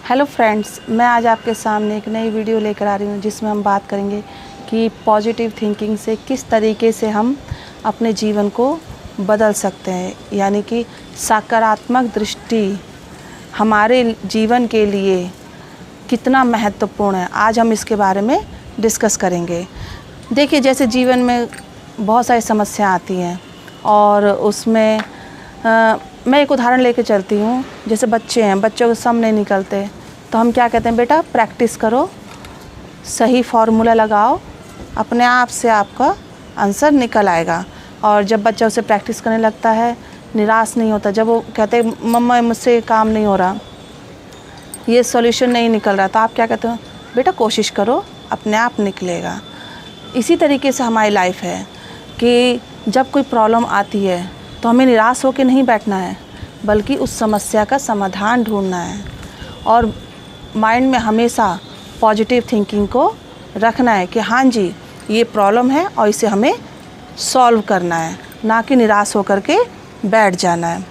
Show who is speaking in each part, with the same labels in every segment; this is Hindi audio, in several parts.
Speaker 1: हेलो फ्रेंड्स, मैं आज आपके सामने एक नई वीडियो लेकर आ रही हूँ जिसमें हम बात करेंगे कि पॉजिटिव थिंकिंग से किस तरीके से हम अपने जीवन को बदल सकते हैं, यानी कि सकारात्मक दृष्टि हमारे जीवन के लिए कितना महत्वपूर्ण है। आज हम इसके बारे में डिस्कस करेंगे। देखिए, जैसे जीवन में बहुत सारी समस्या आती हैं और उसमें मैं एक उदाहरण लेके चलती हूँ। जैसे बच्चे हैं, बच्चों को सम नहीं निकलते तो हम क्या कहते हैं, बेटा प्रैक्टिस करो, सही फार्मूला लगाओ, अपने आप से आपका आंसर निकल आएगा। और जब बच्चा उसे प्रैक्टिस करने लगता है, निराश नहीं होता। जब वो कहते हैं मम्मा मुझसे काम नहीं हो रहा, ये सॉल्यूशन नहीं निकल रहा, तो आप क्या कहते हो, बेटा कोशिश करो, अपने आप निकलेगा। इसी तरीके से हमारी लाइफ है कि जब कोई प्रॉब्लम आती है तो हमें निराश होकर नहीं बैठना है, बल्कि उस समस्या का समाधान ढूंढना है और माइंड में हमेशा पॉजिटिव थिंकिंग को रखना है कि हाँ जी, ये प्रॉब्लम है और इसे हमें सॉल्व करना है, ना कि निराश होकर के बैठ जाना है।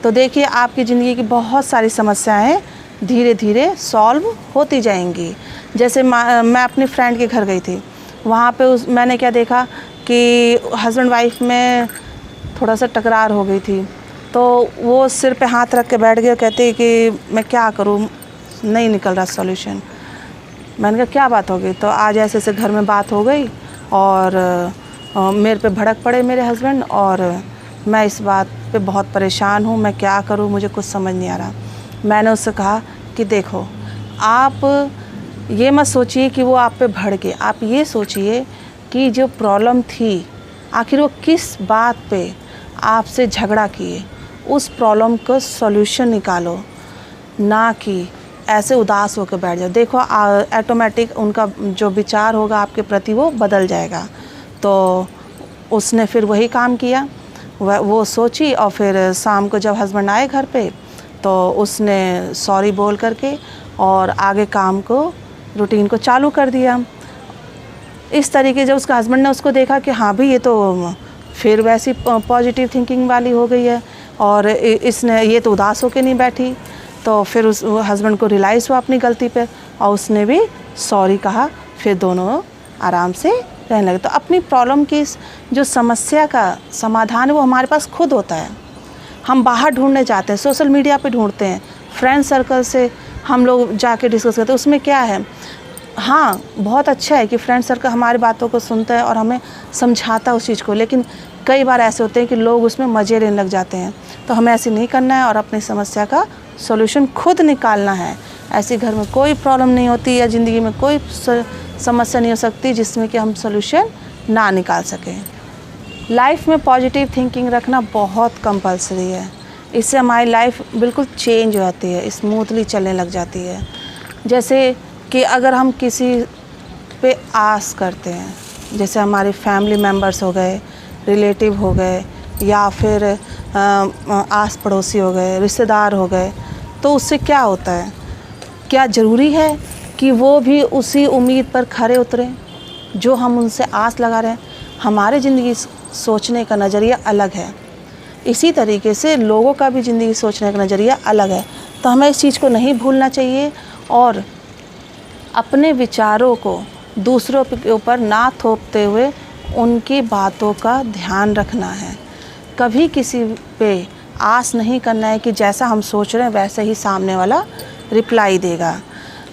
Speaker 1: तो देखिए, आपकी ज़िंदगी की बहुत सारी समस्याएं धीरे धीरे सॉल्व होती जाएंगी। जैसे मैं अपनी फ्रेंड के घर गई थी, वहाँ पे मैंने क्या देखा कि हस्बैंड वाइफ में थोड़ा सा तकरार हो गई थी। तो वो सिर पे हाथ रख के बैठ गए, कहते कि मैं क्या करूँ, नहीं निकल रहा सॉल्यूशन। मैंने कहा क्या बात हो गई? तो आज ऐसे ऐसे घर में बात हो गई और मेरे पे भड़क पड़े मेरे हस्बैंड, और मैं इस बात पे बहुत परेशान हूँ, मैं क्या करूँ, मुझे कुछ समझ नहीं आ रहा। मैंने उससे कहा कि देखो, आप ये मत सोचिए कि वो आप पे भड़के, आप ये सोचिए कि जो प्रॉब्लम थी आखिर वो किस बात पे आपसे झगड़ा किए, उस प्रॉब्लम का सॉल्यूशन निकालो, ना कि ऐसे उदास होकर बैठ जाओ। देखो, ऑटोमेटिक उनका जो विचार होगा आपके प्रति वो बदल जाएगा। तो उसने फिर वही काम किया, वो सोची, और फिर शाम को जब हस्बैंड आए घर पे तो उसने सॉरी बोल करके और आगे काम को, रूटीन को चालू कर दिया। इस तरीके जब उसका हस्बैंड ने उसको देखा कि हाँ भाई, ये तो फिर वैसी पॉजिटिव थिंकिंग वाली हो गई है और इसने ये तो उदास होकर नहीं बैठी, तो फिर उस हस्बैंड को रियलाइज़ हुआ अपनी गलती पे और उसने भी सॉरी कहा। फिर दोनों आराम से रहने लगे। तो अपनी प्रॉब्लम की जो समस्या का समाधान है वो हमारे पास खुद होता है। हम बाहर ढूंढने जाते हैं, सोशल मीडिया पे ढूंढते हैं, फ्रेंड सर्कल से हम लोग जाके डिस्कस करते हैं, उसमें क्या है। हाँ, बहुत अच्छा है कि फ्रेंड सर्कल हमारी बातों को सुनता है और हमें समझाता है उस चीज़ को, लेकिन कई बार ऐसे होते हैं कि लोग उसमें मज़े लेने लग जाते हैं। तो हमें ऐसे नहीं करना है और अपनी समस्या का सॉल्यूशन खुद निकालना है। ऐसे घर में कोई प्रॉब्लम नहीं होती या ज़िंदगी में कोई समस्या नहीं हो सकती जिसमें कि हम सॉल्यूशन ना निकाल सकें। लाइफ में पॉजिटिव थिंकिंग रखना बहुत कंपलसरी है। इससे हमारी लाइफ बिल्कुल चेंज हो जाती है, स्मूथली चलने लग जाती है। जैसे कि अगर हम किसी पे आस करते हैं, जैसे हमारे फैमिली मेम्बर्स हो गए, रिलेटिव हो गए, या फिर आस पड़ोसी हो गए, रिश्तेदार हो गए, तो उससे क्या होता है, क्या ज़रूरी है कि वो भी उसी उम्मीद पर खरे उतरें जो हम उनसे आस लगा रहे हैं? हमारे ज़िंदगी सोचने का नज़रिया अलग है, इसी तरीके से लोगों का भी ज़िंदगी सोचने का नज़रिया अलग है। तो हमें इस चीज़ को नहीं भूलना चाहिए और अपने विचारों को दूसरों के ऊपर ना थोपते हुए उनकी बातों का ध्यान रखना है। कभी किसी पे आस नहीं करना है कि जैसा हम सोच रहे हैं वैसे ही सामने वाला रिप्लाई देगा।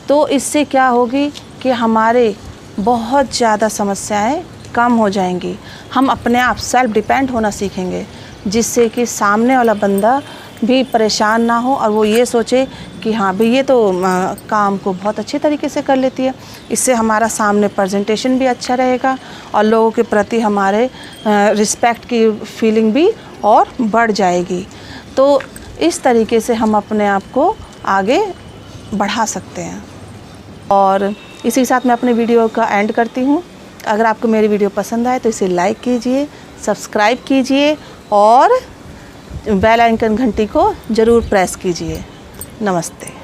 Speaker 1: तो इससे क्या होगी कि हमारे बहुत ज़्यादा समस्याएं कम हो जाएंगी। हम अपने आप सेल्फ डिपेंड होना सीखेंगे, जिससे कि सामने वाला बंदा भी परेशान ना हो और वो ये सोचे कि हाँ भाई, ये तो काम को बहुत अच्छे तरीके से कर लेती है। इससे हमारा सामने प्रेजेंटेशन भी अच्छा रहेगा और लोगों के प्रति हमारे रिस्पेक्ट की फीलिंग भी और बढ़ जाएगी। तो इस तरीके से हम अपने आप को आगे बढ़ा सकते हैं। और इसी के साथ मैं अपने वीडियो का एंड करती हूँ। अगर आपको मेरी वीडियो पसंद आए तो इसे लाइक कीजिए, सब्सक्राइब कीजिए और बेल आइकन घंटी को ज़रूर प्रेस कीजिए। नमस्ते।